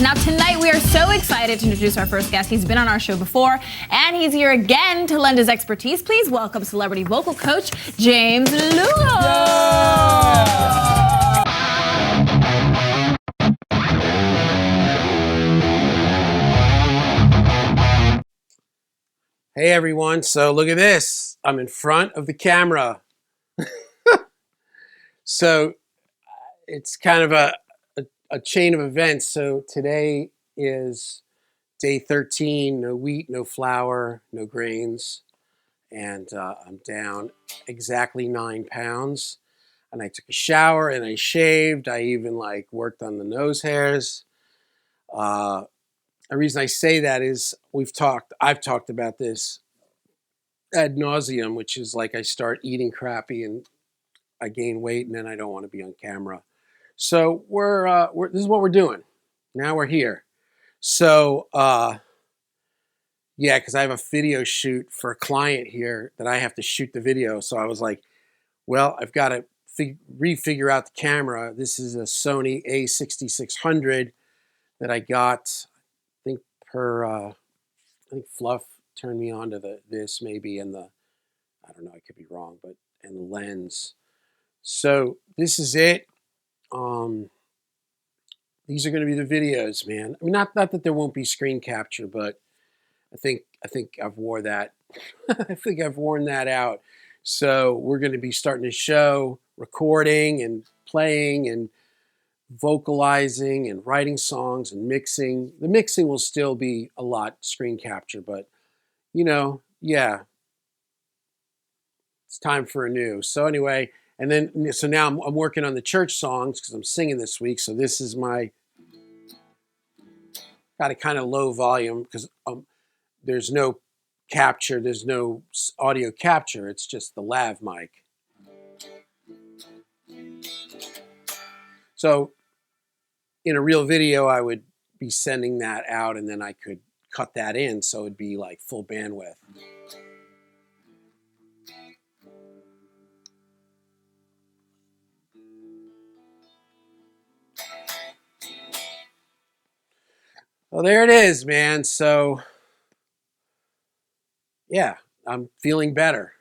Now tonight we are so excited to introduce our first guest. He's been on our show before, and he's here again to lend his expertise. Please welcome celebrity vocal coach James Lugo. Hey everyone, so look at this. I'm in front of the camera. So it's kind of a chain of events. So today is day 13, no wheat, no flour, no grains. And I'm down exactly 9 pounds. And I took a shower and I shaved. I even worked on the nose hairs. The reason I say that is I've talked about this ad nauseum, which is I start eating crappy and I gain weight and then I don't want to be on camera. So this is what we're doing. Now we're here. So yeah, because I have a video shoot for a client here that I have to shoot the video. So I was like, well, I've got to refigure out the camera. This is a Sony A6600 that I got. I think I think Fluff turned me on to this maybe, and I don't know, I could be wrong, but and the lens. So this is it. These are going to be the videos, man. I mean, not that there won't be screen capture, but I think I've wore that. I think I've worn that out. So we're going to be starting to show recording and playing and vocalizing and writing songs and mixing. The mixing will still be a lot screen capture, but yeah, it's time for a new. So anyway, and then so now I'm working on the church songs because I'm singing this week. So this is got a kind of low volume because there's no capture, there's no audio capture. It's just the lav mic. So in a real video, I would be sending that out and then I could cut that in so it'd be full bandwidth. Well, there it is, man. So yeah, I'm feeling better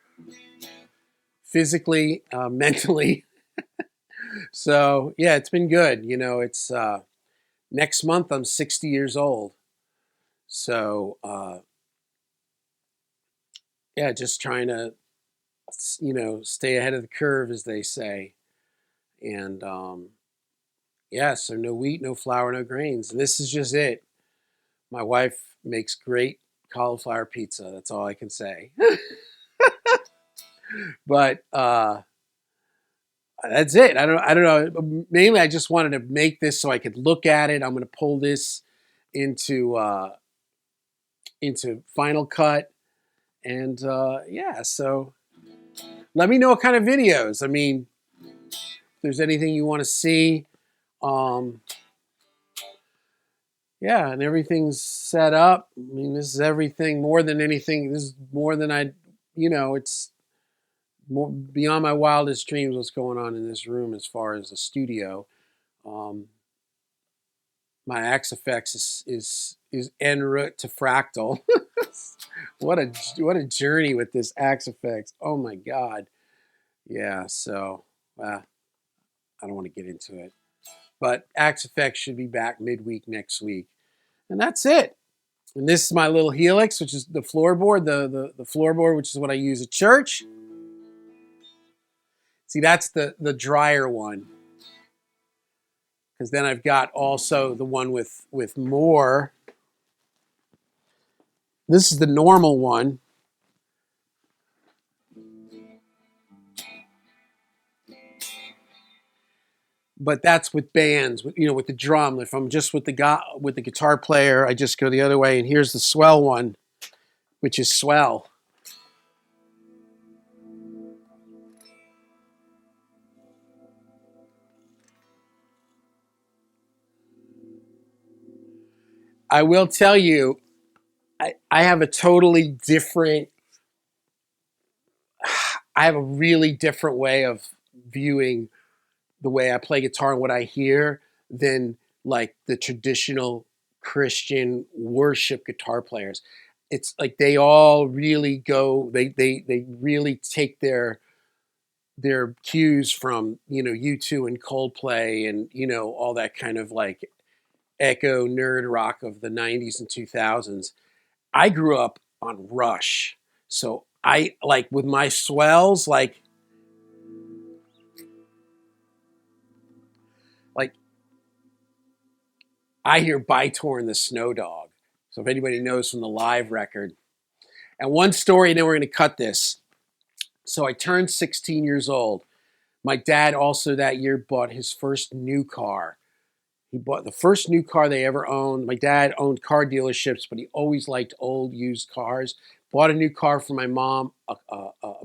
physically, mentally. So yeah, it's been good. It's next month I'm 60 years old. So yeah, just trying to stay ahead of the curve, as they say. And yeah, so no wheat, no flour, no grains. And this is just it. My wife makes great cauliflower pizza. That's all I can say. But that's it. I don't know. Mainly, I just wanted to make this so I could look at it. I'm going to pull this into Final Cut, and yeah. So let me know what kind of videos. I mean, if there's anything you want to see. Yeah, and everything's set up. I mean, this is everything more than anything. This is more than it's more beyond my wildest dreams what's going on in this room as far as the studio. My Axe Effects is en route to Fractal. What a journey with this Axe Effects. Oh my God. Yeah, so I don't want to get into it. But Axe Effects should be back midweek next week. And that's it. And this is my little Helix, which is the floorboard, the floorboard, which is what I use at church. See, that's the drier one. Because then I've got also the one with more. This is the normal one. But that's with bands, with the drum. If I'm just with the guitar player, I just go the other way. And here's the swell one, which is swell. I will tell you, I have a totally different, I have a really different way of viewing the way I play guitar and what I hear than the traditional Christian worship guitar players. It's like they all really go. They really take their cues from U2 and Coldplay and all that kind of like echo nerd rock of the 90s and 2000s. I grew up on Rush, so I like with my swells like I hear Bytor and the Snow Dog. So if anybody knows from the live record. And one story, and then we're going to cut this. So I turned 16 years old. My dad also that year bought his first new car. He bought the first new car they ever owned. My dad owned car dealerships, but he always liked old used cars. Bought a new car for my mom, a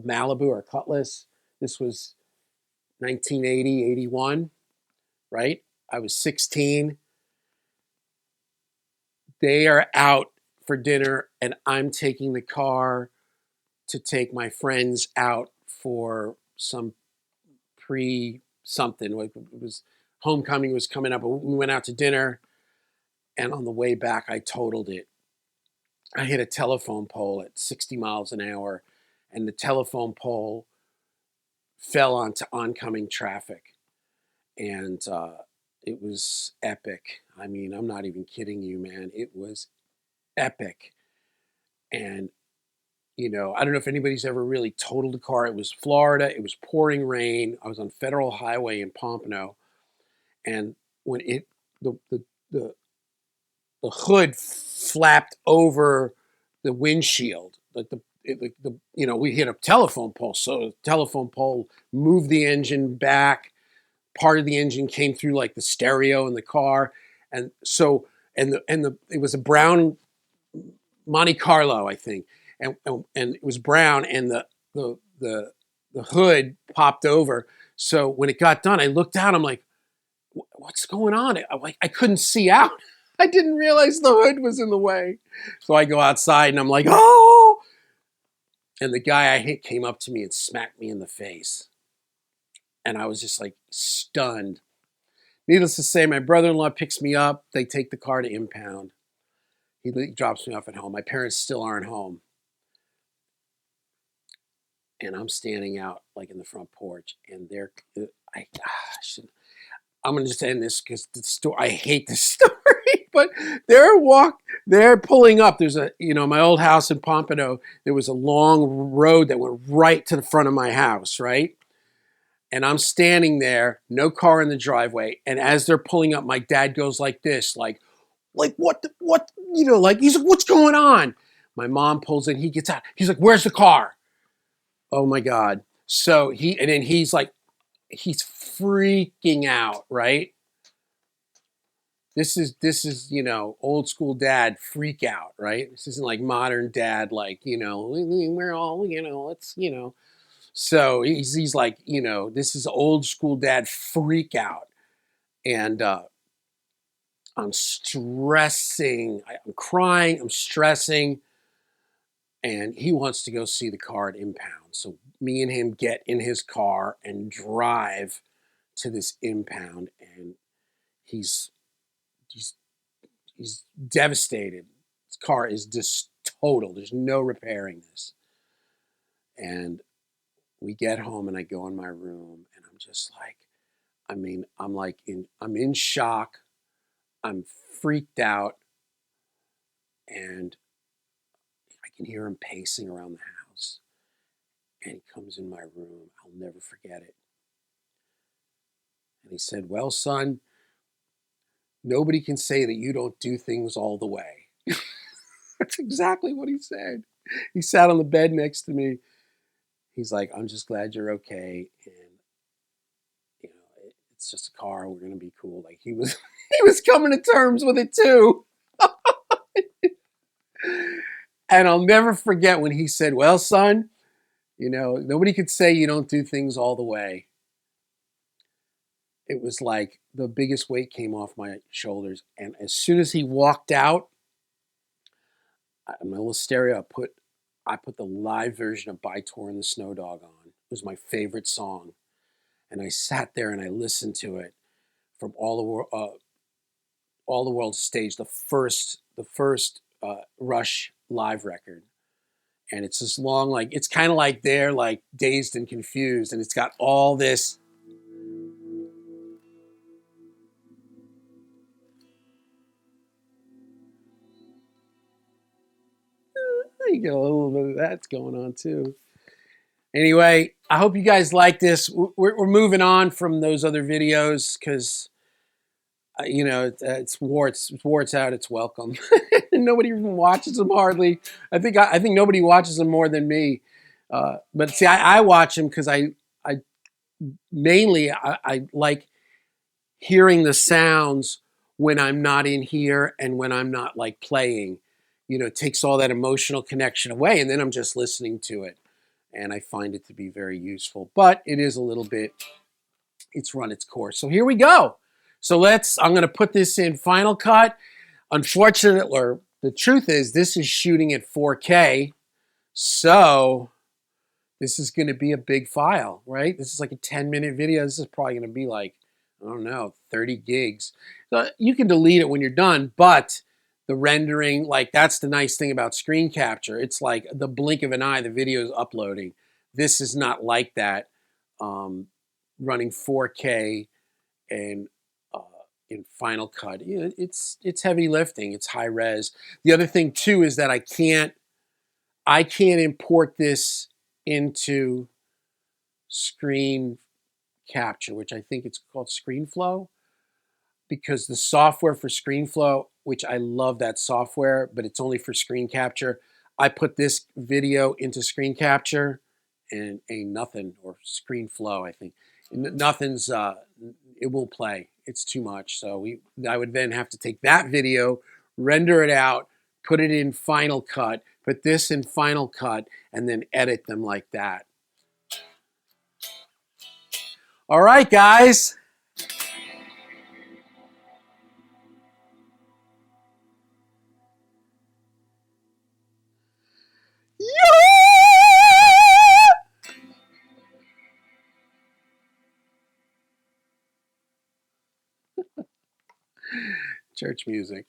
Malibu or a Cutlass. This was 1980, 81, right? I was 16. They are out for dinner, and I'm taking the car to take my friends out for some pre something. It was homecoming was coming up. We went out to dinner, and on the way back, I totaled it. I hit a telephone pole at 60 miles an hour, and the telephone pole fell onto oncoming traffic, and it was epic. I mean, I'm not even kidding you, man. It was epic, and I don't know if anybody's ever really totaled a car. It was Florida. It was pouring rain. I was on Federal Highway in Pompano, and when the the the, the hood flapped over the windshield, like we hit a telephone pole, so the telephone pole moved the engine back. Part of the engine came through like the stereo in the car, and so it was a brown Monte Carlo, I think, and it was brown, and the hood popped over. So when it got done, I looked out. I'm like, "What's going on?" I couldn't see out. I didn't realize the hood was in the way. So I go outside, and I'm like, "Oh!" And the guy I hit came up to me and smacked me in the face, and I was just like stunned. Needless to say, my brother-in-law picks me up. They take the car to impound. He drops me off at home. My parents still aren't home. And I'm standing out like in the front porch, and I'm gonna just end this because the story. I hate this story, but they're pulling up. There's my old house in Pompano. There was a long road that went right to the front of my house, right? And I'm standing there, no car in the driveway, and as they're pulling up, my dad goes like this, like what, like he's like, what's going on? My mom pulls in. He gets out. He's like, where's the car? Oh my God. So he's like, he's freaking out, right? This is, old school dad freak out, right? This isn't like modern dad, like, we're all, let's. So he's like, this is old school dad freak out. And I'm stressing, I'm crying, I'm stressing. And he wants to go see the car at impound. So me and him get in his car and drive to this impound, and he's he's he's devastated. His car is just total. There's no repairing this. And we get home, and I go in my room, and I'm just like, I'm in shock. I'm freaked out, and I can hear him pacing around the house. And he comes in my room. I'll never forget it. And he said, "Well, son, nobody can say that you don't do things all the way." That's exactly what he said. He sat on the bed next to me. He's like, "I'm just glad you're okay. And, it's just a car. We're going to be cool." Like he was, he was coming to terms with it too. And I'll never forget when he said, "Well, son, nobody could say you don't do things all the way." It was like the biggest weight came off my shoulders. And as soon as he walked out, my little stereo, I put the live version of Bytor and the Snow Dog on. It was my favorite song. And I sat there and I listened to it from all the world, All the World Stage, the first Rush live record. And it's this long, like, it's kind of like they're like Dazed and Confused, and it's got all this. You get a little bit of that's going on too. Anyway, I hope you guys like this. We're moving on from those other videos because, you know, it's warts out. It's welcome. Nobody even watches them hardly. I think nobody watches them more than me. But see, I watch them because I mainly I like hearing the sounds when I'm not in here and when I'm not like playing. You know, it takes all that emotional connection away, and then I'm just listening to it. And I find it to be very useful. But it is a little bit, it's run its course. So here we go. So I'm going to put this in Final Cut. Unfortunately, or the truth is, this is shooting at 4K. So this is going to be a big file, right? This is like a 10-minute video. This is probably going to be like, I don't know, 30 gigs. So you can delete it when you're done, but the rendering, like that's the nice thing about screen capture. It's like the blink of an eye, the video is uploading. This is not like that. Running 4K and in Final Cut, you know, it's heavy lifting. It's high res. The other thing too is that I can't import this into screen capture, which I think it's called ScreenFlow, because the software for ScreenFlow, which I love that software, but it's only for screen capture. I put this video into screen capture and ain't nothing, or ScreenFlow, I think. Nothing's, it won't play. It's too much. So I would then have to take that video, render it out, put it in Final Cut, put this in Final Cut, and then edit them like that. All right, guys. Church music.